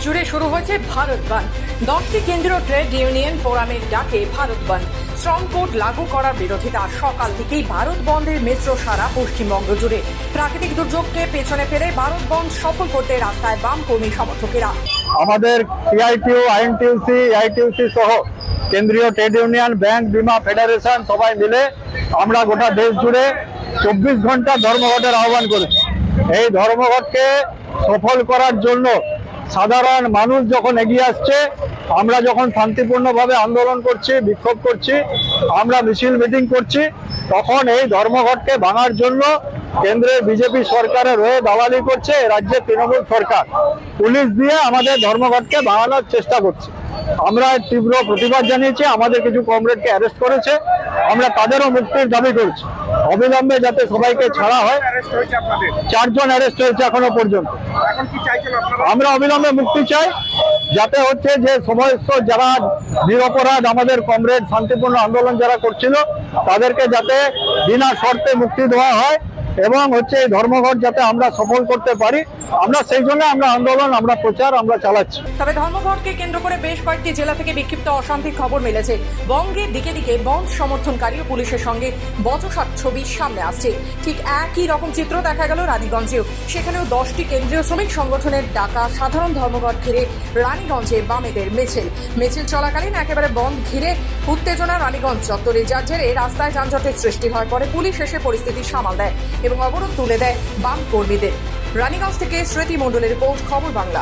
জুড়ে শুরু হয়েছে ভারত বন্ধ। 10টি কেন্দ্রীয় ট্রেড ইউনিয়ন ফোরামের ডাকে ভারত বন্ধ। শ্রম কোড লাগু করার বিরোধিতা। সকাল থেকেই ভারত বন্ধের মিশ্র সারা পশ্চিমবঙ্গ জুড়ে। প্রাকৃতিক দুর্যোগকে পেছনে ফেলে ভারত বন্ধ সফল করতে রাস্তায় বাম কর্মী সমর্থকেরা। আমাদের সিআইটিইউ, আইএনটিইউসি, এআইটিইউসি সহ কেন্দ্রীয় ট্রেড ইউনিয়ন, ব্যাংক, বিমা ফেডারেশন সবাই মিলে আমরা গোটা দেশ জুড়ে 24 ঘন্টা ধর্মঘটের আহ্বান করেছি। এই ধর্মঘটকে সফল করার জন্য সাধারণ মানুষ যখন এগিয়ে আসছে, আমরা যখন শান্তিপূর্ণভাবে আন্দোলন করছি, বিক্ষোভ করছি, আমরা মিছিল মিটিং করছি, তখন এই ধর্মঘটকে ভাঙার জন্য কেন্দ্রের বিজেপি সরকারের হয়ে দালালি করছে রাজ্যের তৃণমূল সরকার। পুলিশ দিয়ে আমাদের ধর্মঘটকে ভাঙানোর চেষ্টা করছে। আমরা তীব্র প্রতিবাদ জানিয়েছি। আমাদের কিছু কমরেডকে অ্যারেস্ট করেছে, আমরা তাদেরও মুক্তির দাবি করছি। অবিলম্বে যাতে সবাইকে ছাড়া হয়। 4 জন অ্যারেস্ট হয়েছে এখনো পর্যন্ত। আমরা অবিলম্বে মুক্তি চাই, যাতে হচ্ছে যে সমস্ত যারা নিরপরাধ আমাদের কমরেড শান্তিপূর্ণ আন্দোলন যারা করছিল, তাদেরকে যাতে বিনা শর্তে মুক্তি দেওয়া হয় এবং হচ্ছে এই ধর্মঘট যাতে আমরা সফল করতে পারি। আমরা সেই জন্য আমরা আন্দোলন, আমরা প্রচার আমরা চালাচ্ছি। তবে ধর্মঘটকে কেন্দ্র করে বেশ কয়েকটি জেলা থেকে বিক্ষিপ্ত অশান্তির খবর মিলেছে। বঙ্গের দিকে দিকে বন্ধ সমর্থনকারী ও পুলিশের সঙ্গে বচসার ছবি সামনে আসছে। ঠিক একই রকম চিত্র দেখা গেল রানীগঞ্জেও। সেখানেও 10টি কেন্দ্রীয় শ্রমিক সংগঠনের ডাকা সাধারণ ধর্মঘট ঘিরে রানীগঞ্জে বামেদের মিছিল চলাকালীন একেবারে বন্ধ ঘিরে উত্তেজনা রানীগঞ্জ চত্বরে, যার জেরে রাস্তায় যানজটের সৃষ্টি হয়। পরে পুলিশ এসে পরিস্থিতি সামাল দেয় এবং অবরোধ তুলে দেয় বাম কর্মীদের। রানীগঞ্জ থেকে স্মৃতি মণ্ডলের রিপোর্ট, খবর বাংলা।